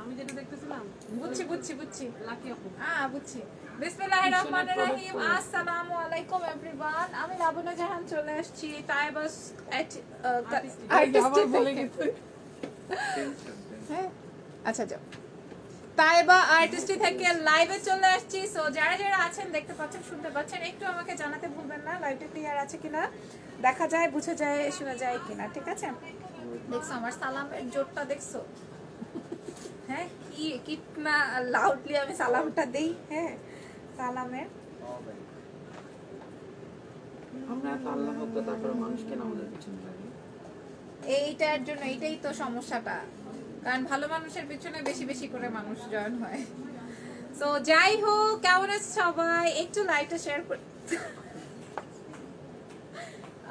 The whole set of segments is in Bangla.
আমি যেটা দেখতেছিলাম বুঝছি লাকি আপু বুঝছি। বিসমিল্লাহির রহমানির রহিম। আসসালামু আলাইকুম এভরিওয়ান। আমি লাবনা জাহান চলে আসছি তাইবাস আর্টিস্ট বলে গেছে। হ্যাঁ আচ্ছা যাও, তাইবা আর্টিস্টি থেকে লাইভে চলে আসছি। সো যারা যারা আছেন, দেখতে পাচ্ছেন, শুনতে পাচ্ছেন, একটু আমাকে জানাতে ভুলবেন না লাইভটা ক্লিয়ার আছে কিনা, দেখা যায়, বুঝা যায়, শোনা যায় কিনা। ঠিক আছে? দেখছো আমার সালামের জোরটা দেখছো? হ্যাঁ, কি কিতনা লাউডলি আমি সালামটা দেই। হ্যাঁ, সালামের আমরা তো আল্লাহ ভক্ত, তারপরে মানুষ কেন আমাদের পিছনে লাগে? এইটার জন্য, এইটাই তো সমস্যাটা, কারণ ভালো মানুষের পিছনে বেশি বেশি করে মানুষ জয়েন হয়। সো যাই হোক, কেমন আছে সবাই? একটু লাইভটা শেয়ার করে।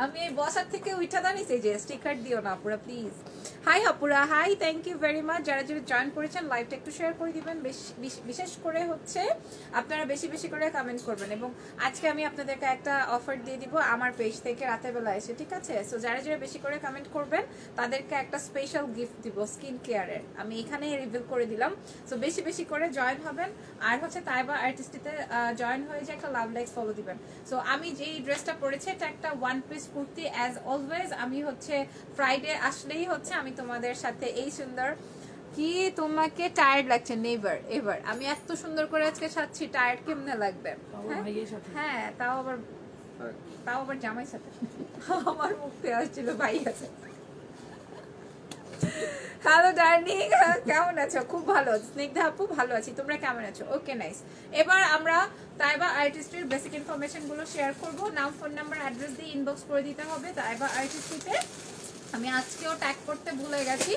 আমি এই বসার থেকে উঠা দাঁড়িয়েছি, যে স্টিকার দিও না আপুরা প্লিজ। হাই আপুরা, hi, thank you very much. যারা যারা জয়েন করেছেন লাইভটা একটু শেয়ার করে দিবেন, বিশেষ করে হচ্ছে আপনারা বেশি বেশি করে কমেন্ট করবেন। এবং আজকে আমি আপনাদেরকে একটা অফার দিয়ে দিব আমার পেজ থেকে রাতের বেলা এসে, ঠিক আছে? সো যারা যারা বেশি করে কমেন্ট করবেন তাদেরকে একটা স্পেশাল গিফট দিব স্কিন কেয়ারের, আমি এখানে রিভিল করে দিলাম। সো বেশি বেশি করে জয়েন হবেন, আর হচ্ছে তাইবা আর্টিস্টিতে জয়েন হয়ে যে একটা লাভ লাইকস ফলো দিবেন। সো আমি যেই ড্রেসটা পরেছি এটা একটা one piece kurti. As always আমি হচ্ছে ফ্রাইডে আসলেই হচ্ছে আমি তোমাদের সাথে এই সুন্দর, কি তোমাকে টায়ার্ড লাগছে? Never ever. আমি এত সুন্দর করে আজকে সাজছি, টায়ার্ড কেমনে লাগবে? হ্যাঁ, তাও আবার জামাই সাথে। আমার মুখে আসছিল ভাই আছে। হ্যালো ডার্লিং, কেমন আছো? খুব ভালো। স্নিগ্ধা আপু ভালো আছি, তোমরা কেমন আছো? Okay nice. এবার আমরা তাইবা আর্টিস্টের বেসিক ইনফরমেশন গুলো শেয়ার করবো। নাম, ফোন নাম্বার, অ্যাড্রেস দিয়ে ইনবক্স করে দিতে হবে তাইবা আর্টিস্টিতে। আমি আজকেও ট্যাগ করতে ভুলে গেছি,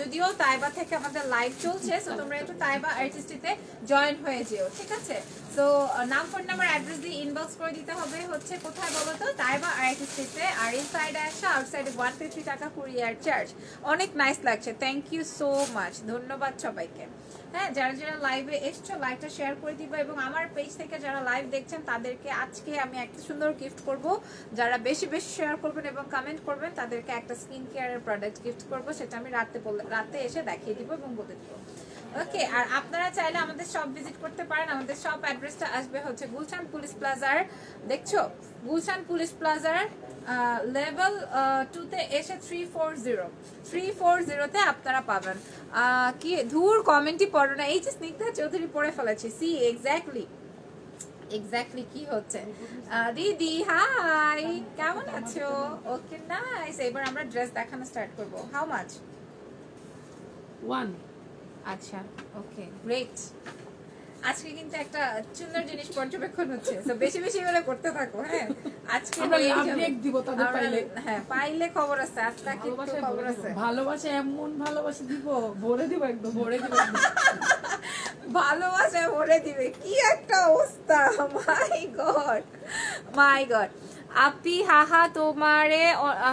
যদিও তাইবা থেকে আমাদের লাইভ চলছে। সো তোমরা একটু তাইবা আর্টিস্টিতে জয়েন হয়ে যেও, ঠিক আছে? সো নাম, ফোন নাম্বার, অ্যাড্রেস দিয়ে ইনবক্স করে দিতে হবে হচ্ছে কোথায় বলো তো? তাইবা আর্টিস্টিতে। আর ইনসাইডে 100, আউটসাইডে 150 টাকা কুরিয়ার চার্জ। অনেক নাইস লাগছে, থ্যাংক ইউ সো মাচ, ধন্যবাদ সবাইকে। হ্যাঁ, যারা যারা লাইভে এসছো লাইভটা শেয়ার করে দিবা। এবং আমার পেজ থেকে যারা লাইভ দেখছেন তাদেরকে আজকে আমি একটা সুন্দর গিফট করব। যারা বেশি বেশি শেয়ার করবেন এবং কমেন্ট করবেন তাদেরকে একটা স্কিন কেয়ারের প্রোডাক্ট গিফট করব, সেটা আমি রাতে এসে দেখিয়ে দিব এবং বলে দিব। ওকে, আর আপনারা চাইলে আমাদের শপ ভিজিট করতে পারেন। আমাদের শপ অ্যাড্রেসটা আসবে হচ্ছে গুলশান পুলিশ প্লাজার, দেখছো? গুলশান পুলিশ প্লাজার লেভেল 2-তে এসে 340-তে আপনারা পাবেন। কি ধুর কমেন্টই পড়ো না, এই যে স্নিগ্ধা চৌধুরী পড়ে ফেলেছে। সি এক্স্যাক্টলি কি হচ্ছে? দিদি হাই, কেমন আছো? Okay nice. এবার আমরা ড্রেস দেখানো স্টার্ট করব। How much? 1। আচ্ছা, ওকে, গ্রেট। আজকে কিন্তু একটা সুন্দর জিনিস পর্যবেক্ষণ হচ্ছে, তো বেশি বেশি করে করতে থাকো। হ্যাঁ, আজকে আমরা লাভ ব্রেক দিব তাদের পাইলে। হ্যাঁ, পাইলে খবর আছে, আজকে কি খবর আছে? ভালোবাসা এমন ভালোবাসা দিব, ভরে দিব, একদম ভরে দিব। ভালোবাসা ভরে দিবে, কি একটা অবস্থা! মাই গড আপি, হাহা তোমারে,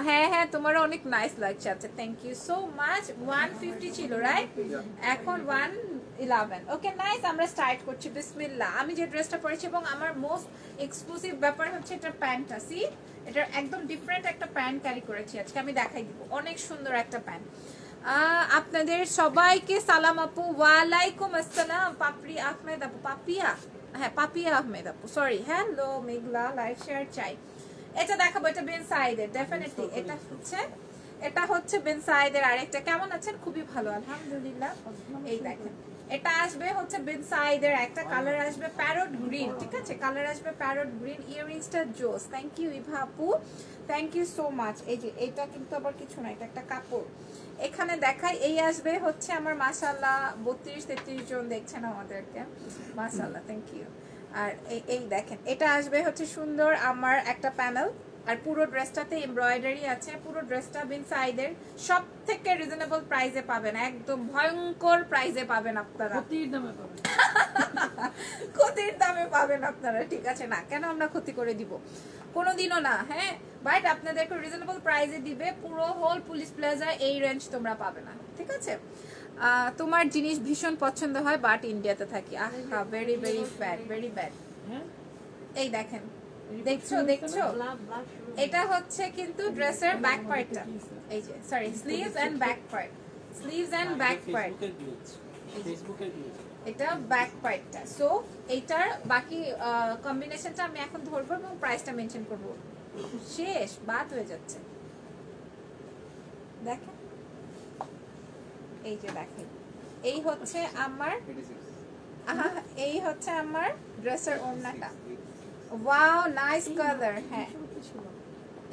হ্যাঁ তোমার অনেক নাইস লাগছে। আচ্ছা, থ্যাংক ইউ সো মাচ। 150 ছিল রাইট, এখন 111। ওকে নাইস, আমরা স্টার্ট করছি। বিসমিল্লাহ। আমি যে ড্রেসটা পরেছি এবং আমার মোস্ট এক্সক্লুসিভ ব্যাপার হচ্ছে এটা প্যান্টটা। সি, এটা একদম ডিফারেন্ট একটা প্যান্ট ক্যারি করেছি আজকে, আমি দেখাই দিব। অনেক সুন্দর একটা প্যান্ট। আপনাদের সবাইকে সালাম আপু। ওয়ালাইকুম আসসালাম। পাপড়ি আহমেদ আপু, পাপিয়া, হ্যাঁ পাপিয়া আহমেদ আপু, সরি। হ্যালো মেঘলা, লাইভ শেয়ার চাই। এটা দেখাবো, এটা বিন সাইদের ডেফিনেটলি। এটা হচ্ছে বিন সাইদের আরেকটা। কেমন আছেন? খুবই ভালো আলহামদুলিল্লাহ। এই দেখেন, এটা আসবে হচ্ছে বিন সাইদের একটা কালার আসবে প্যারট গ্রিন, ঠিক আছে? কালার আসবে প্যারট গ্রিন। ইয়াররিংসটা জোস। থ্যাংক ইউ ইভা আপু, থ্যাংক ইউ সো মাচ। এই যে এটা কিন্তু আবার কিছু না, এটা একটা কাপড়। এখানে দেখাই, এই আসবে হচ্ছে আমার মাশাআল্লাহ 32-33 জন দেখছেন আমাদেরকে, মাশাআল্লাহ, থ্যাংক ইউ। আর এই দেখেন, এটা আসবে হচ্ছে সুন্দর আমার একটা প্যানেল। আর পুরো ড্রেসটাতে এমব্রয়ডারি আছে। পুরো ড্রেসটা বিন সাইদের, সব থেকে রিজনেবল প্রাইসে পাবেন, একদম ভয়ঙ্কর প্রাইসে পাবেন আপনারা। ক্ষতির দামে পাবেন আপনারা, ঠিক আছে? না কেন আমরা ক্ষতি করে দিব, কোনোদিনও না। হ্যাঁ, বাট আপনাদেরকে রিজনেবল প্রাইসে দিবে। পুরো হোল পুলিশ প্লাজা এই রেঞ্জ তোমরা পাবে না, ঠিক আছে? তোমার জিনিস ভীষণ পছন্দ হয়, বাট ইন্ডিয়াতে থাকি। আহা, very very bad, very bad. এই দেখেন, দেখছো? এটা হচ্ছে কিন্তু ড্রেসের ব্যাক পার্টটা। এই যে, sorry, sleeves and back part, sleeves and back part. এটা ব্যাক পার্টটা। সো এইটার বাকি কম্বিনেশনটা আমি এখন ধরবো এবং প্রাইসটা মেনশন করব। শেষ বাদ হয়ে যাচ্ছে। দেখেন এই যে দেখেন এই হচ্ছে আমার এই হচ্ছে আমার ড্রেসের ওড়নাটা। Wow nice colour. হ্যাঁ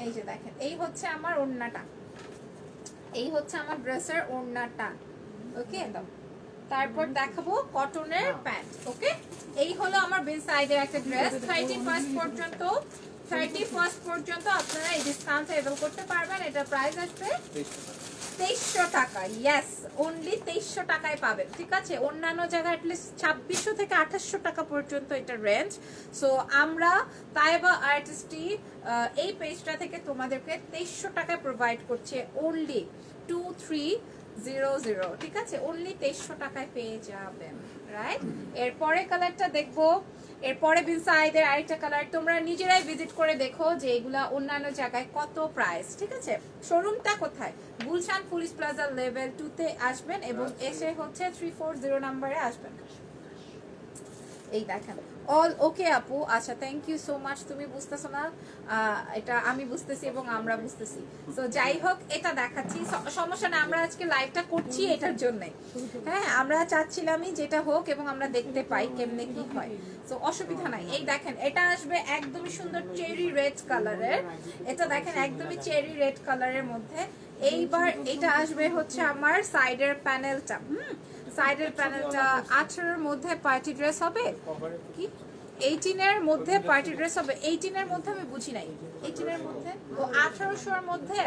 এই যে দেখেন এই হচ্ছে আমার ওড়নাটা, এই হচ্ছে আমার ড্রেসের ওড়নাটা। ওকে তারপর দেখাবো কটনের প্যান্ট। ওকে এই হলো আমার বিন সাইডের একটা ড্রেস। 31st পর্যন্ত আপনারা এই ডিসকাউন্টটা এভেল করতে পারবেন। এটা প্রাইস আসবে 2300 টাকা। ইয়েস অনলি 2300 টাকায় পাবেন। ঠিক আছে অন্যান্য জায়গায় অ্যাটলিস্ট 2600 থেকে 2800 টাকা পর্যন্ত এটা রেঞ্জ। সো আমরা তাইবা আর্টিস্টি এই পেজটা থেকে তোমাদেরকে 2300 টাকায় প্রোভাইড করছে অনলি 2300। ঠিক আছে অনলি 2300 টাকায় পেয়ে যাবেন। রাইট এরপরে কালারটা দেখবো। এরপরে বিন সাইডের আরেকটা কালার তোমরা নিজেরাই ভিজিট করে দেখো যে এগুলা অন্যান্য জায়গায় কত প্রাইস। ঠিক আছে শোরুমটা কোথায়? গুলশান পুলিশ প্লাজা লেভেল 2 তে আসবেন এবং এসে হচ্ছে 340 নম্বরে আসবেন। এই দেখেন অল ওকে আপু। আচ্ছা থ্যাংক ইউ সো মাচ। তুমি বুঝতেছো না এটা আমি বুঝতেছি এবং আমরা বুঝতেছি। তো যাই হোক এটা দেখাচ্ছি, সমস্যা না, আমরা আজকে লাইভটা করছি এটার জন্য। হ্যাঁ আমরা চাচ্ছিলামই যেটা হোক এবং আমরা দেখতে পাই কেমনে কি হয়। তো অসুবিধা নাই। এই দেখেন এটা আসবে একদমই সুন্দর চেরি রেড কালারের। এটা দেখেন একদমই চেরি রেড কালারের মধ্যে। এইবার এটা আসবে হচ্ছে আমার সাইডের প্যানেলটা। সাইডের প্যানেলটা 18 এর মধ্যে পার্টি ড্রেস হবে কি 18 এর মধ্যে পার্টি ড্রেস হবে। 18 এর মধ্যে আমি বুঝি নাই। 18 এর মধ্যে ও 1800 এর মধ্যে।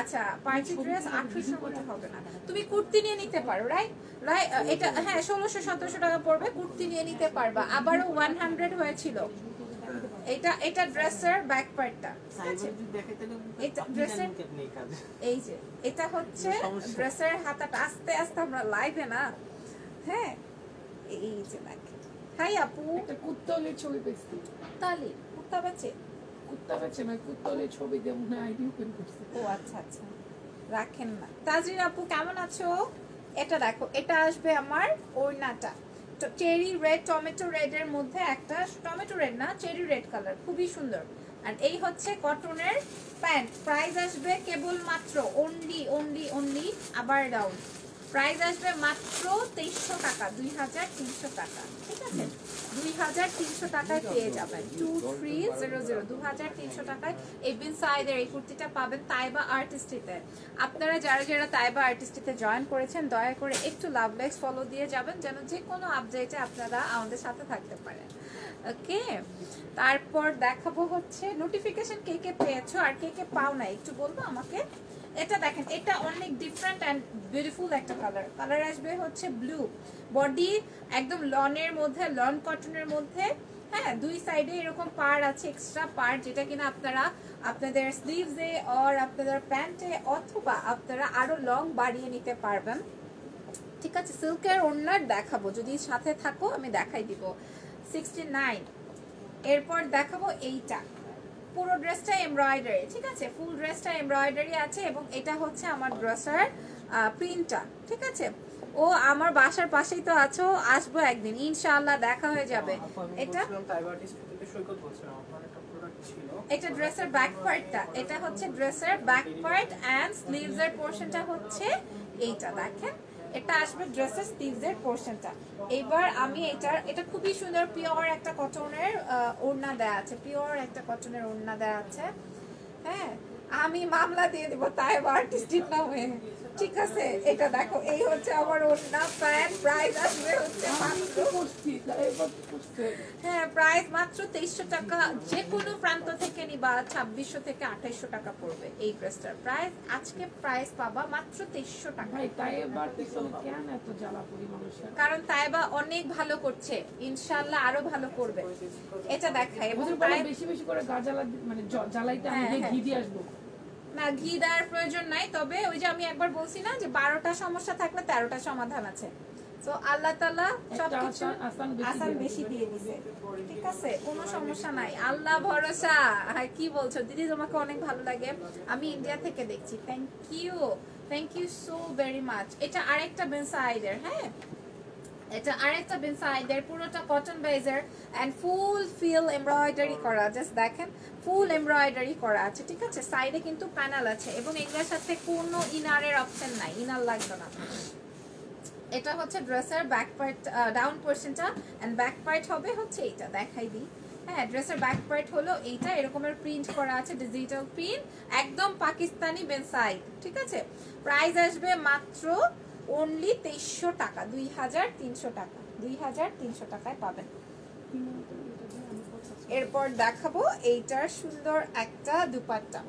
আচ্ছা পার্টি ড্রেস 1800 এর মধ্যে হবে না। তুমি কুর্তি নিয়ে নিতে পারো রাইট রাইট। এটা হ্যাঁ 1600-1700 টাকা পড়বে। কুর্তি নিয়ে নিতে পারবা। আবারও 100 হয়েছিল। এটা ড্রেসের ব্যাক পার্টটা। ঠিক আছে এটা ড্রেসের এই যে এটা হচ্ছে ড্রেসের হাতাটা। আস্তে আস্তে আমরা লাইভে না। হ্যাঁ এই যে দেখেন। হাই আপু একটা কুত্তলের ছবি পেয়েছি। তালি কুত্তা বেচে না কুত্তলের ছবি দিয়ে মনে আইডি ওপেন করছি। ও আচ্ছা আচ্ছা রাখেন না। তাজরিন আপু কেমন আছো? এটা দেখো এটা আসবে আমার ওড়নাটা চেরি রেড টমেটো রেড এর মধ্যে একটা টমেটো রেড না চেরি রেড কালার খুবই সুন্দর। আর এই হচ্ছে কটনের প্যান্ট। প্রাইস আসবে কেবল মাত্র অনলি আবার ডাউন প্রাইস আসবে মাত্র 2300 টাকা 2300 টাকা। ঠিক আছে 2300 টাকায় পেয়ে যাবেন 2300 2300 টাকায় এই বিন সাইডের এই কুর্তিটা পাবেন তাইবা আর্টিস্টিতে। আপনারা যারা তাইবা আর্টিস্টিতে জয়েন করেছেন দয়া করে একটু লাভ লাইকস ফলো দিয়ে যাবেন যেন যে কোনো আপডেটে আপনারা আমাদের সাথে থাকতে পারেন। ওকে তারপর দেখাবো হচ্ছে নোটিফিকেশন কে কে পেয়েছো আর কে কে পাও না একটু বলবো আমাকে। এটা দেখেন এটা অনেক ডিফারেন্ট এন্ড বিউটিফুল একটা কালার আসবে হচ্ছে ব্লু। বডি একদম লনের মধ্যে লন কটনের মধ্যে। হ্যাঁ দুই সাইডে এরকম পার আছে এক্সট্রা পার যেটা কিনা আপনারা আপনাদের স্লিভসে আর আপনাদের প্যান্টে অথবা আপনারা আরো লং বাড়িয়ে নিতে পারবেন। ঠিক আছে সিল্কের ওড়নার দেখাবো যদি সাথে থাকো আমি দেখাই দিব 69। এরপর দেখাবো এইটা পুরো ড্রেসটা এমব্রয়ডারি। ঠিক আছে ফুল ড্রেসটা এমব্রয়ডারি আছে এবং এটা হচ্ছে আমার ড্রেসের প্রিন্টটা। ঠিক আছে ও আমার বাসার পাশেই তো আছো আসবো একদিন ইনশাআল্লাহ দেখা হয়ে যাবে। এটা ড্রেসের ব্যাক পার্টটা এটা হচ্ছে ড্রেসের ব্যাক পার্ট এন্ড স্লিভস এর পোরশনটা হচ্ছে এইটা দেখেন এটা আসবে ড্রেসের স্লিভস এর পোরশনটা। এবার আমি এটা খুবই সুন্দর পিওর একটা কটনের ওড়না দেয়া আছে পিওর একটা কটনের ওড়না দেয়া আছে। হ্যাঁ আমি মামলা দিয়ে দিব তাই আর্টিস্টের নামে। ঠিক আছে এটা দেখো এই হচ্ছে আমার ওড়না প্যান্ট প্রাইস আসবে হচ্ছে মাত্র হ্যাঁ প্রাইস মাত্র 2300 টাকা। যে কোনো প্রান্ত থেকে নিবা 2600 থেকে 2800 টাকা পড়বে এই ড্রেসটার প্রাইস। আজকে প্রাইস পাবা মাত্র 2300 টাকা। কারণ তাইবা অনেক ভালো করছে ইনশাআল্লাহ আরো ভালো করবে। এটা দেখাই এবং বেশি বেশি করে গা জ্বালা মানে জ্বালাইতে আমি ঘি দিয়ে আসবো না ঘি দেওয়ার প্রয়োজন নাই। তবে ওই যে আমি একবার বলছি না যে 12টা সমস্যা থাকলে 13টা সমাধান আছে। তো আল্লাহ তাআলা সবকিছু আসান বেশি দিয়ে দিয়েছে। ঠিক আছে কোনো সমস্যা নাই আল্লাহ ভরসা। কি বলছো দিদি তোমাকে অনেক ভালো লাগে আমি ইন্ডিয়া থেকে দেখছি। Thank you so very much. এটা আরেকটা বেন সাইডের। হ্যাঁ এটা আরেকটা বিন সাইডের পুরোটা কটন বেজের এন্ড ফুল ফিল এমব্রয়ডারি করা, জাস্ট দেখেন ফুল এমব্রয়ডারি করা আছে, ঠিক আছে। সাইডে কিন্তু প্যানেল আছে এবং এগুলোর সাথে কোনো ইনারের অপশন নাই, ইনার লাগবে না। এটা হচ্ছে ড্রেসের ব্যাক পার্ট, ডাউন পোরশনটা এন্ড ব্যাক পার্ট হবে হচ্ছে এইটা, দেখাই দিই। হ্যাঁ, ড্রেসের ব্যাক পার্ট হলো এইটা, এরকমের প্রিন্ট করা আছে, ডিজিটাল প্রিন্ট, একদম পাকিস্তানি বেনসাইড, ঠিক আছে। প্রাইস আসবে মাত্র অনলি 2300 টাকা, 2300 টাকা, 2300 টাকায় পাবেন। এরপর দেখাবো এইটার সুন্দর একটা দুপাট্টা,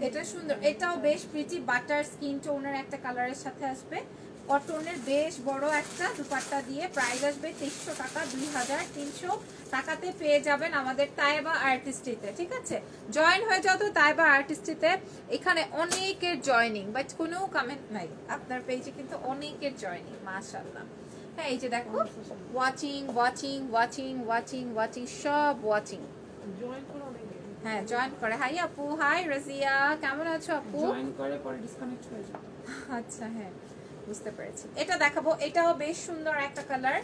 এটা সুন্দর, এটাও বেশ প্রিটি বাটার স্কিন টোনের একটা কালারের সাথে আসবে, কটনের বেশ বড় একটা দুপাট্টা দিয়ে। প্রাইস আসবে 2300 টাকা, 2300 টাকাতে পেয়ে যাবেন আমাদের তাইবা আর্টিস্ট্রিতে, ঠিক আছে। জয়েন হয়ে যাও তো তাইবা আর্টিস্ট্রিতে, এখানে অনেকের জয়েনিং, বাট কোনো কমেন্ট নাই আপনার পেজে, কিন্তু অনেকের জয়েনিং, মাশাআল্লাহ। হ্যাঁ, এই যে দেখো watching watching watching watching watching, সব ওয়াচিং, জয়েন করে অনেকে। হ্যাঁ জয়েন করে। হাই আপু, হাই রাজিয়া, কেমন আছো আপু? জয়েন করে পরে ডিসকানেক্ট হয়ে যায়। আচ্ছা, হ্যাঁ বুঝতে পেরেছি। এটা দেখাবো, এটাও বেশ সুন্দর একটা কালার।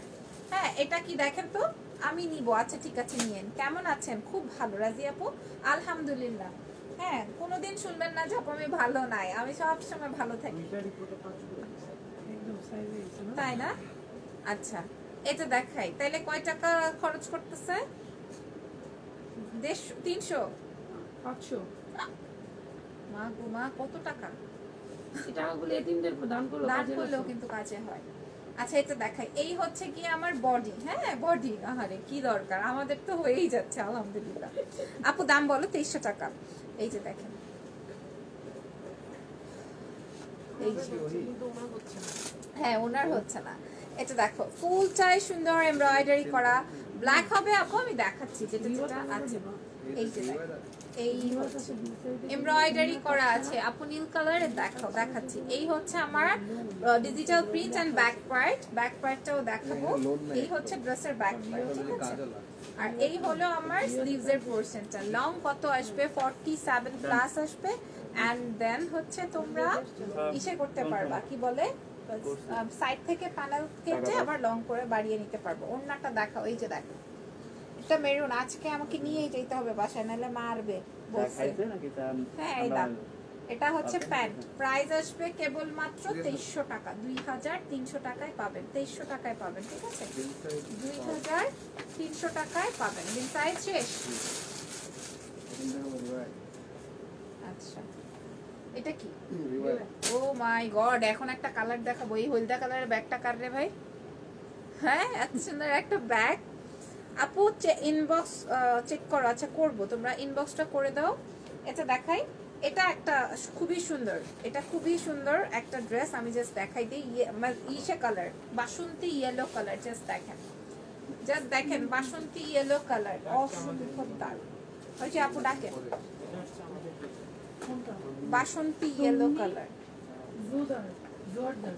হ্যাঁ, এটা কি দেখেন তো, আমি নিব, আচ্ছা ঠিক আছে নিয়েন। কেমন আছেন? খুব ভালো রাজিয়া আপু, আলহামদুলিল্লাহ। হ্যাঁ, কোনোদিন শুনবেন না যে আপু আমি ভালো নাই, আমি সব সময় ভালো থাকি, একদম সাইজ হয়েছে না? তাই না? আচ্ছা, এটা দেখাই, তাইলে কয় টাকা খরচ করতেছে? 300 500 মা গো মা, কত টাকা! এই টাকাগুলো এতিমদের দান করলে দান কাজে করলেও লাগবে। কিন্তু কাজে হয়। আচ্ছা, এটা দেখাই, এই হচ্ছে কি আমার বডি। হ্যাঁ বডি, আহারে কি দরকার, আমাদের তো হয়েই যাচ্ছে আলহামদুলিল্লাহ। আপু দাম বলো? 2300 টাকা। এই যে দেখেন, এই যে, কিন্তু ওনার হচ্ছে না। হ্যাঁ ওনার হচ্ছে না। এটা দেখো ফুল চাই সুন্দর এমব্রয়ডারি করা, ব্ল্যাক হবে আপু, আমি দেখাচ্ছি যেটা যেটা আছে। এই যে দেখো, এই হচ্ছে এমব্রয়ডারি করা আছে আপু, নীল কালারের দেখাচ্ছি। এই হচ্ছে আমার ডিজিটাল প্রিন্ট এন্ড ব্যাক পার্টটাও দেখাবো। এই হচ্ছে ড্রেসের ব্যাক পার্ট, ঠিক আছে। আর এই হলো আমার স্লিভস এর পোরশনটা, লং কত আসবে? 47 প্লাস আসবে। এন্ড দেন হচ্ছে তোমরা ইসে করতে পারবা, কি বলে, সাইড থেকে প্যানেল কেটে আবার লং করে বাড়িয়ে নিতে পারবো। ওন্নাটা দেখাও, এই যে দেখো, এটা মেরুন, আজকে আমাকে নিয়েই যেতে হবে বাসায়, নাহলে মারবে বলছে। হ্যাঁ এই দাম, এটা হচ্ছে প্যান্ট। প্রাইস আসবে কেবলমাত্র 2300 টাকা, 2300 টাকায় পাবেন, 2300 টাকায় পাবেন, ঠিক আছে। 2300 টাকায় পাবেন। দিন সাইজ শেষ। আচ্ছা, এটা কি? ও মাই গড, এখন একটা কালার দেখাবো। এই হলদা কালারের ব্যাগটা কার রে ভাই? হ্যাঁ, এত সুন্দর একটা ব্যাগ। আপু ইনবক্স চেক করো। আচ্ছা করবো, তোমরা ইনবক্সটা করে দাও। এটা দেখাই, এটা একটা খুবই সুন্দর, এটা খুবই সুন্দর একটা ড্রেস। আমি জাস্ট দেখাই দিই, ইসে কালার, বাসন্তী ইয়েলো কালার, জাস্ট দেখেন বাসন্তী ইয়েলো কালার, অসুন্দর। ওই যে আপু ডাকেন, বাসন্তী ইয়েলো কালার। জোরদার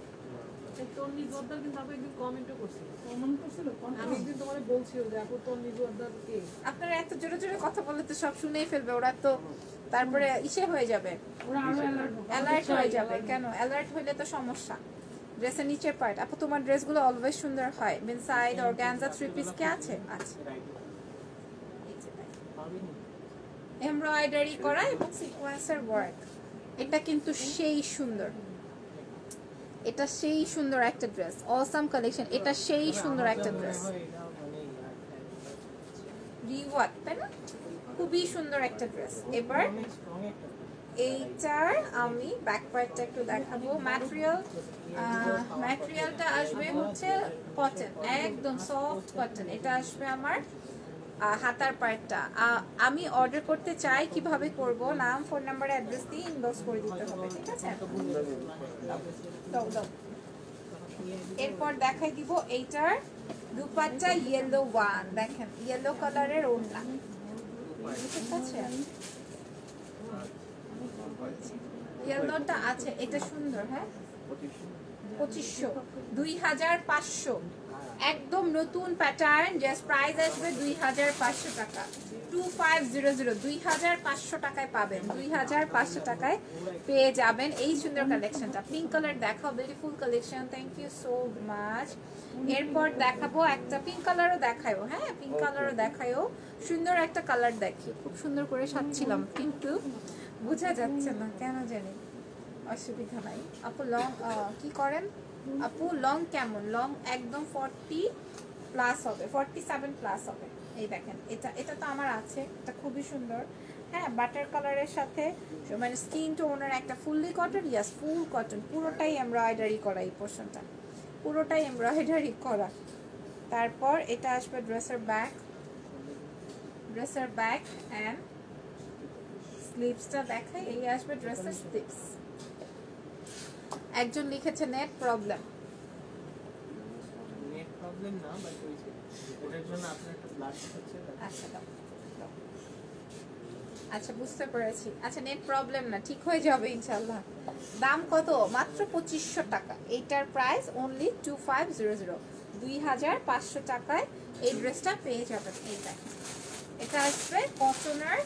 তন্নি জোরদার, কিন্তু আপনি একদিন কমেন্টও করছিল, আমি একদিন তোমারে বলছিল যে আপু তন্নি জোরদার কে। আপনারা এত জোরে জোরে কথা বললে তো সব শুনেই ফেলবে ওরা, তো তারপরে ইসে হয়ে যাবে, ওরা আরো অ্যালার্ট হয়ে যাবে। কেন অ্যালার্ট হইলে তো সমস্যা। ড্রেসের নিচের পার্ট, আপু তোমার ড্রেসগুলো অলওয়েজ সুন্দর হয়। মিন সাইড অর্গানজা 3 পিস কে আছে? আচ্ছা, এমব্রয়ডারি করা এবং সিকোয়েন্সের ওয়ার্ক, এটা কিন্তু সেই সুন্দর, এটা সেই সুন্দর একটা ড্রেস, অসাম কালেকশন, এটা সেই সুন্দর একটা ড্রেস, রিওয়াট, তাই না? খুবই সুন্দর একটা ড্রেস। এবার এইটার আমি ব্যাক পার্টটা একটু দেখাবো। ম্যাটেরিয়ালটা আসবে হচ্ছে কটন, একদম সফট কটন। এটা আসবে আমার হাতার পার্টটা। আমি অর্ডার করতে চাই, কিভাবে করব? নাম, ফোন নাম্বার, অ্যাড্রেস দিয়ে ইনবক্স করে দিতে হবে, ঠিক আছে। দাও দাও। এরপর দেখাই দিব এইটার দুপাট্টা, ইয়েলো ওয়ান, দেখেন ইয়েলো কালারের ওড়না, ঠিক আছে। ইয়েলোটা আছে, এটা সুন্দর। হ্যাঁ 2500, 2500, একদম নতুন প্যাটার্ন, জাস্ট প্রাইস আসবে 2500 টাকা। 2500 2500 টাকায় পাবেন, 2500 টাকায় পেয়ে যাবেন এই সুন্দর কালেকশনটা। পিঙ্ক কালার দেখাও, beautiful collection, thank you so much. এরপর দেখাবো একটা পিঙ্ক কালারও দেখায়ও, হ্যাঁ পিঙ্ক কালারও দেখায়ও, সুন্দর একটা কালার দেখি, খুব সুন্দর করে সাজছিলাম কিন্তু বোঝা যাচ্ছে না কেন জানি, অসুবিধা নাই। আপু লং কি করেন আপু? লং কেমন? লং একদম 40 প্লাস হবে, 47 প্লাস হবে। এই দেখেন এটা তো আমার আছে, এটা খুবই সুন্দর, হ্যাঁ বাটার কালারের সাথে মানে স্কিন টোনের একটা ফুললি কটন, ইয়াস ফুল কটন, পুরোটাই এমব্রয়ডারি করা, এই পোর্শনটা পুরোটাই এমব্রয়ডারি করা। তারপর এটা আসবে ড্রেসের ব্যাক অ্যান্ড স্লিভসটা দেখাই, এই আসবে ড্রেসের স্লিভস। একজন লিখেছে নেট প্রবলেম না, বাট ওই যে ওটার জন্য আপনার একটা ব্লাড হচ্ছে। আচ্ছা দাও। আচ্ছা বুঝতে পেরেছি, আচ্ছা নেট প্রবলেম না, ঠিক হয়ে যাবে ইনশাআল্লাহ। দাম কত? মাত্র 2500 টাকা। এইটার প্রাইস অনলি 2500, 2500 টাকায় এই ড্রেসটা পেয়ে যাবেন। এই দেখেন এটা আসবে কটনের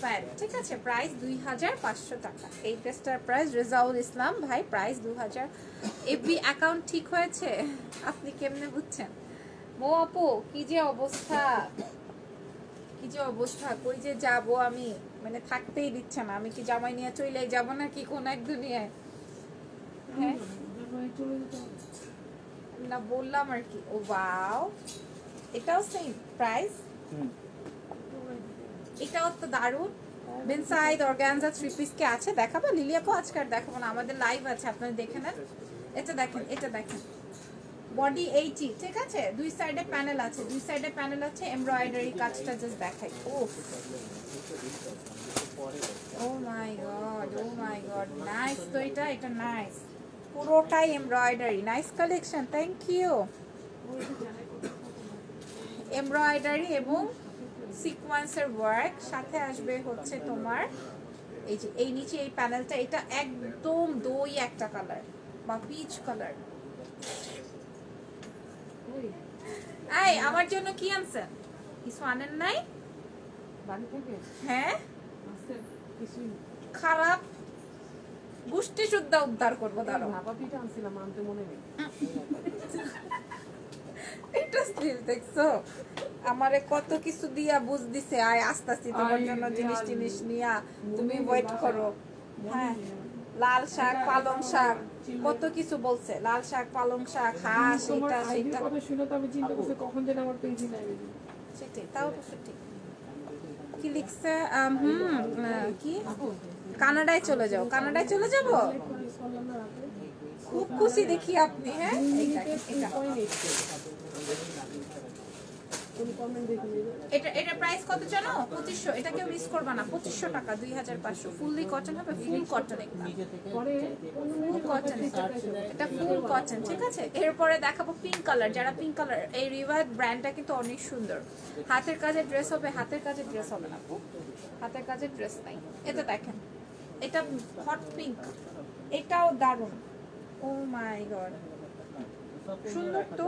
প্যান্ট, ঠিক আছে, প্রাইস 2500 টাকা। এই ড্রেসটার প্রাইস রেজাউল ইসলাম ভাই, প্রাইস 2000। এফবি অ্যাকাউন্ট ঠিক হয়েছে? আপনি কেমনে বুঝছেন? মো আপু কি যে অবস্থা, কি যে অবস্থা, কই যে যাব আমি, মানে থাকতেই দিচ্ছে না। আমি কি জামাই নিয়ে চলে যাব নাকি কোন এক দুনিয়ায়? হ্যাঁ না বললাম আর কি। ও ওয়াও, এটাও সেম প্রাইস, এটাও তো দারুণ। বিনসাইড অর্গানজা 3 পিস কে আছে দেখাবো? লিলি আপু আজকে আর দেখাবো না, আমাদের লাইভ আছে, আপনারা দেখে নেন। এটা দেখেন, এটা দেখেন, বডি 80, ঠিক আছে, দুই সাইডে প্যানেল আছে, এমব্রয়ডারি কাজটা জাস্ট দেখাই। Oh my god nice. তো এটা নাইস, পুরোটাই embroidery, nice collection, thank you. Embroidery এবং সিকোয়েন্সের ওয়ার্ক, সাথে আসবে হচ্ছে তোমার এই যে এই নিচে এই প্যানেলটা, এটা একদম দই একটা কালার বা পিচ কালার। এই আমার জন্য কি আনছেন? কিছু আনেন নাই? হ্যাঁ খারাপ গোষ্ঠী শুদ্ধ উদ্ধার করবো, দাঁড়াও। এটা স্লিভ দেখছো, আমারে কত কিছু দিয়া বুঝ দিছে, আয় আসতাছি তোমার জন্য জিনিস টিনিস নিয়া, তুমি ওয়েট করো। হ্যাঁ লাল শাক, পালং শাক, কত কিছু বলছে, লাল শাক, পালং শাক, হাঁস, এটা সেটা, কথা শুনে তো আমি চিন্তা করছি কখন যেন আমার পেজি নাই। সেটাই, তাও অবশ্য ঠিক। কি লিখছে? কি কানাডায় চলে যাও? কানাডায় চলে যাব, খুব খুশি দেখি আপনি। হ্যাঁ এটা প্রাইস কত জানো? 2500। এটা কেউ মিস করবে না, 2500 টাকা, 2500। ফুললি কটন হবে, ফুল কটন, ফুল কটন, এটা ফুল কটন, ঠিক আছে। এরপরে দেখাবো পিঙ্ক কালার। যারা পিঙ্ক কালার, এই রিভার ব্র্যান্ডটা কিন্তু অনেক সুন্দর, হাতের কাজের ড্রেস হবে, হাতের কাজের ড্রেস হবে না, হাতের কাজের ড্রেস নাই। এটা দেখেন, এটা হট পিঙ্ক, এটাও দারুণ। ও মাই গড সুন্দর তো,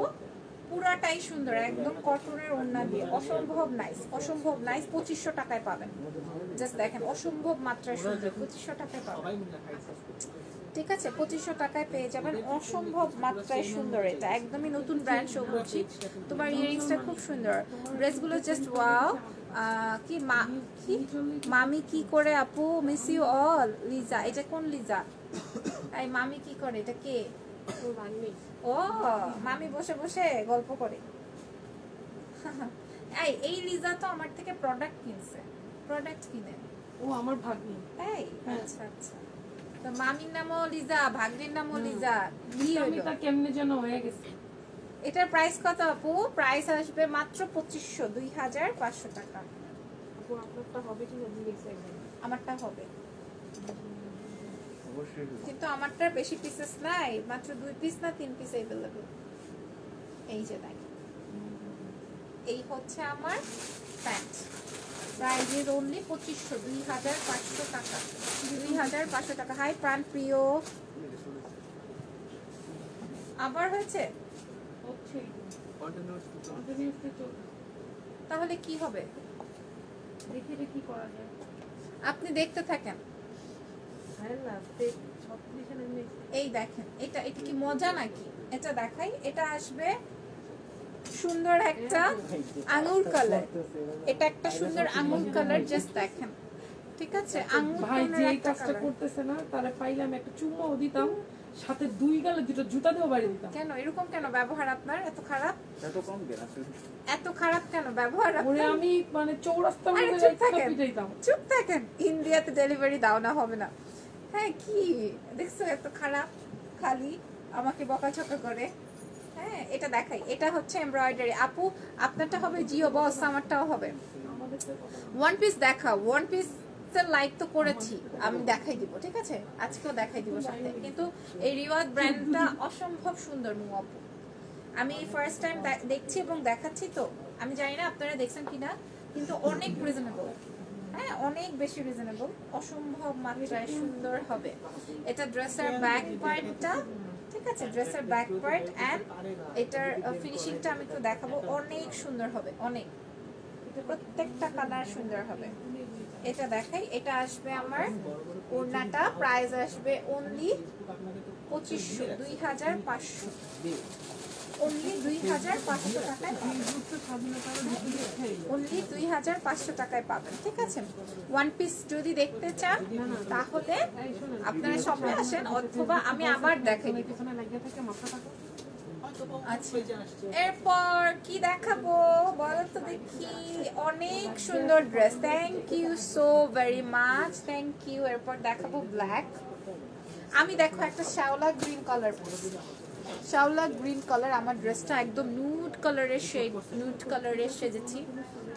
পুরাটাই সুন্দর, একদম কটনের ওড়না দিয়ে, অসম্ভব নাইস, অসম্ভব নাইস। 2500 টাকায় পাবেন, জাস্ট দেখেন, অসম্ভব মাত্রায় সুন্দর, 2500 টাকায় পাবেন, ঠিক আছে, 2500 টাকায় পেয়ে যাবেন, অসম্ভব মাত্রায় সুন্দর। এটা একদমই নতুন ব্র্যান্ড শো করছি। তোমার ইয়ারিংসটা খুব সুন্দর, ড্রেসগুলো জাস্ট ওয়াও। কি মামি কি করে আপু? Miss you all. লিজা, এটা কোন লিজা? এই মামি কি করে? এটা কে? ও মামি বসে বসে গল্প করে। এই লিজা তো আমার থেকে প্রোডাক্ট কিনছে, প্রোডাক্ট কিনে। ও আমার ভাগ্নি। এই আচ্ছা আচ্ছা, তো মামির নামও লিজা, ভাগ্নির নামও লিজা, কি হলো? এটা কেমনে যেন হয়ে গেছে। এটার প্রাইস কত আপু? প্রাইস আসবে মাত্র 2500, 2500 টাকা। আপু আপনারটা হবে কি না দেখছি একদম। আমারটা হবে কিন্তু আমারটার বেশি পিসেস নাই, মাত্র 2 পিস না 3 পিস अवेलेबल। এই যে দেখেন, এই হচ্ছে আমার প্যান্ট, প্রাইস ইজ অনলি 2500, 2500 টাকা, 2500 টাকা। হাই প্রাণ প্রিয়, আবার হয়েছে তাহলে কি হবে? দেখি এটা কি করা যায়। আপনি দেখতে থাকেন। হ্যাঁ না, তে 36 এর এমনি এই দেখেন, এটা এটা কি মজা নাকি? এটা দেখাই, এটা আসবে সুন্দর একটা আঙুর কালার। এটা একটা সুন্দর আঙুর কালার, জাস্ট দেখেন। ঠিক আছে, আঙুর ভাই যে কালার এই একটা কাজটা কালার। করতেছে না, তারে পাইলাম একটা চুম্মাও দিতাম, সাথে 2 গালে দুটো জুতা দিয়েও বাড়ি দিতাম। কেন এরকম কেন ব্যবহার আপনার এত খারাপ? এত কম কেন এত খারাপ কেন ব্যবহার ওরে আপনার? আমি মানে চৌরাস্তা আরে মধ্যে চুপ যাইতাম, থাকেন। পিটাইতাম। চুপ থাকেন, ইন্ডিয়াতে ডেলিভারি দাও না, হবে না। হ্যাঁ কি দেখছো এত খারাপ, খালি আমাকে বকাঝকা করে। হ্যাঁ এটা দেখাই, এটা হচ্ছে এমব্রয়ডারি। আপু আপনারটা হবে জিও বস, আমারটাও হবে। আমাদের তো কথা না। ওয়ান পিস দেখাও, ওয়ান পিস লাইক তো করেছি, আমি দেখাই দিব, ঠিক আছে, আজকেও দেখাই দিব সাথে। কিন্তু এই রিওয়াজ ব্র্যান্ডটা অসম্ভব সুন্দর মু আপু, আমি ফার্স্ট টাইম দেখছি এবং দেখাচ্ছি, তো আমি জানি না আপনারা দেখছেন কিনা, কিন্তু অনেক রিজনেবল। হ্যাঁ অনেক বেশি রিজনেবল, অসম্ভব মাত্রায় সুন্দর হবে। এটা ড্রেসের ব্যাক পার্টটা, ঠিক আছে, ড্রেসের ব্যাক পার্ট এন্ড এটার ফিনিশিংটা আমি তো দেখাবো, অনেক সুন্দর হবে, অনেক, প্রত্যেকটা কালার সুন্দর হবে। এটা দেখাই, এটা আসবে আমার ওড়নাটা, প্রাইস আসবে অনলি 2500, 2500, অনলি 2500 টাকায় পাবেন, অনলি 2500 টাকায় পাবেন। ঠিক আছে, ওয়ান পিস যদি দেখতে চান তাহলে এই শোনেন, আপনারা শপে আসেন, অথবা আমি আবার দেখাই দিব। পিছনে লাগিয়ে থাকে মাথাটা। আচ্ছা, এরপর কি দেখাবো বলো তো দেখি। অনেক সুন্দর dress, thank you so very much, thank you. এরপর দেখাবো ব্ল্যাক। আমি দেখো একটা শ্যাওলা গ্রিন কালার পরছি, শ্যাওলা গ্রিন কালার। আমার ড্রেসটা একদম নুড কালারের শেড, নুড কালারের সেজেছি,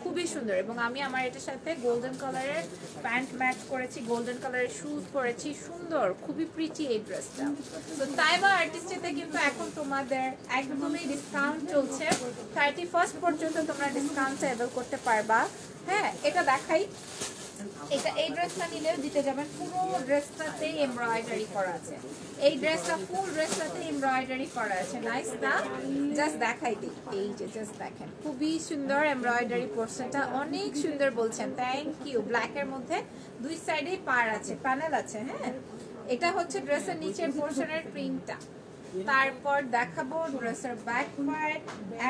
খুবই সুন্দর। এবং আমি আমার এটার সাথে গোল্ডেন কালারের প্যান্ট ম্যাচ করেছি, গোল্ডেন কালারের শুজ পরেছি, সুন্দর, খুবই প্রিটি এই ড্রেসটা। তো তাইবা আর্টিস্টিতে কিন্তু এখন তোমাদের একদমই ডিসকাউন্ট চলছে, 31st পর্যন্ত তোমরা ডিসকাউন্ট অ্যাভেল করতে পারবা। হ্যাঁ এটা দেখাই, এটা এই ড্রেসটা নিলেও দিতে যাবেন, পুরো ড্রেসটাতেই এমব্রয়ডারি করা আছে, এই ড্রেসটা ফুল ড্রেসটাতে এমব্রয়ডারি করা আছে। নাইস না? জাস্ট দেখাই দিই, এই যে জাস্ট দেখেন, খুবই সুন্দর এমব্রয়ডারি পোর্শনটা, অনেক সুন্দর বলছেন, থ্যাংক ইউ। ব্ল্যাকের মধ্যে দুই সাইডেই পার আছে, প্যানেল আছে। হ্যাঁ এটা হচ্ছে ড্রেসের নিচের পোর্শনের প্রিন্টটা। তারপর দেখাবো ড্রেসের ব্যাক পার্ট,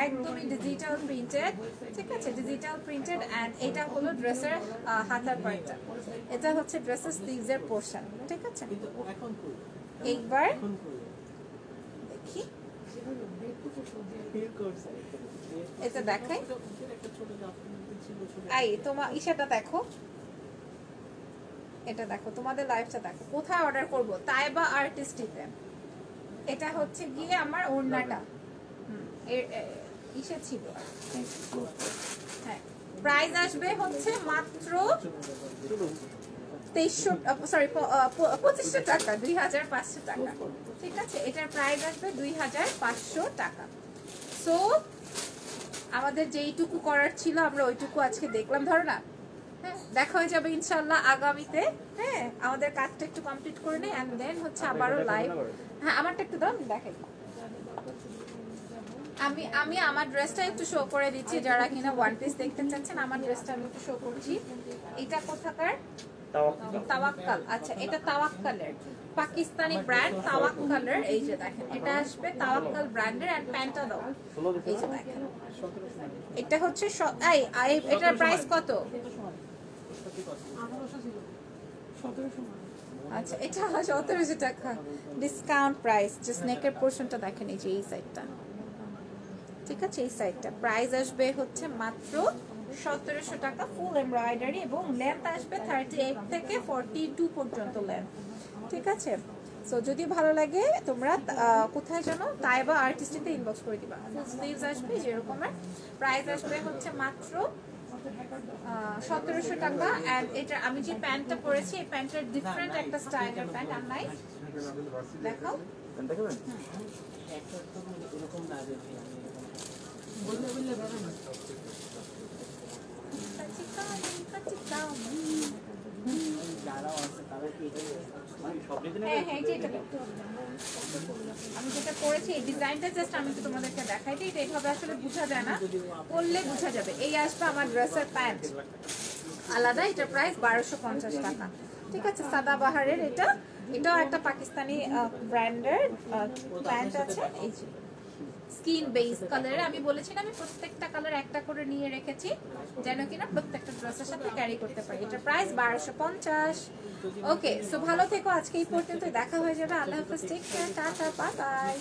একদমই ডিজিটাল প্রিন্টেড, ঠিক আছে, ডিজিটাল প্রিন্টেড। এন্ড এটা হলো ড্রেসের হাতার পার্টটা, এটা হচ্ছে ড্রেসের স্লিভসের পোর্শন, ঠিক আছে। এখন কই এইবার এখন কই দেখি, ফিল করছে এটা দেখাই, একটা ছোট জাফর ছিল ছোট এই তোমার ইশাটা দেখো, এটা দেখো, তোমাদের লাইভটা দেখো। কোথায় অর্ডার করব? তাইবা আর্টিস্টিতে। এটা হচ্ছে গিয়ে আমার ওড়নাটা, ইসে ছিল। হ্যাঁ প্রাইস আসবে হচ্ছে মাত্র 2500 টাকা, 2500 টাকা, ঠিক আছে। এটার প্রাইস আসবে 2500 টাকা। সো আমাদের যেইটুকু করার ছিল আমরা ওইটুকু আজকে দেখলাম, ধরো না। হ্যাঁ দেখা হয়ে যাবে ইনশাল্লাহ আগামীতে। হ্যাঁ আমাদের কাজটা একটু কমপ্লিট করে নেই, এন্ড দেন হচ্ছে আবারও লাইভ। হ্যাঁ আমারটা একটু দাও, দেখাই। আমি আমার ড্রেসটা একটু শো করে দিচ্ছি, যারা কিনা ওয়ান পিস দেখতে চাচ্ছেন। আমার ড্রেসটা আমি একটু শো করছি। এটা কোথাকার? তাওয়াক্কাল। আচ্ছা এটা তাওয়াক্কালের, পাকিস্তানি ব্র্যান্ড তাওয়াক্কালের। এই যে দেখেন, এটা আসবে তাওয়াক্কাল ব্র্যান্ডের। এন্ড প্যান্টটা দাও, এই যে দেখেন, এটা হচ্ছে এটার প্রাইস কত? 1700 আচ্ছা এটা 1700 টাকা ডিসকাউন্ট প্রাইস। জাস্ট নেকের পোর্শনটা দেখেন, এই যে এই সাইডটা, ঠিক আছে, এই সাইডটা প্রাইস আসবে হচ্ছে মাত্র 1700 টাকা, ফুল এমব্রয়ডারি, এবং লেন্থ আসবে 38 থেকে 42 পর্যন্ত লেন্থ, ঠিক আছে। সো যদি ভালো লাগে তোমরা কোথায় জানো, তাইবা আর্টিস্টিতে ইনবক্স করে দিবা। ফুল স্লিভস আসবে যেরকমের, প্রাইস আসবে হচ্ছে মাত্র 1700 টাকা। এন্ড এটা আমি যে প্যান্টটা পরেছি, এই প্যান্টটার ডিফারেন্ট একটা স্টাইলের প্যান্ট। আর নাইস দেখাও, দেখাবেন একটা তো এরকম না যে আমি বললে বললে ভালো না যারা আছে তারা কি মানে সব দিকে হ্যাঁ হ্যাঁ যেটা আমি যেটা করেছি, এই ডিজাইনটা জাস্ট আমি তো তোমাদেরকে দেখাই দিই। এটা এইভাবে আসলে বোঝা যায় না, পরলে বোঝা যাবে। এই আসবে আমার ড্রেসের প্যান্ট, আলাদা, এটা প্রাইস 1250 টাকা। ঠিক আছে, সাদাবাহারের এটাও একটা পাকিস্তানি ব্র্যান্ডের প্যান্ট আছে। এই যে স্কিন বেস কালারে, আমি বলেছি না আমি প্রত্যেকটা কালার একটা করে নিয়ে রেখেছি যেন কিনা প্রত্যেকটা ড্রেসের সাথে ক্যারি করতে পারি। এটা প্রাইস 1250। ওকে, সো ভালো থেকো, আজকে এই পর্যন্ত দেখা হয়ে যাবে। আল্লাহ হাফেজ, take care, tata, bye by.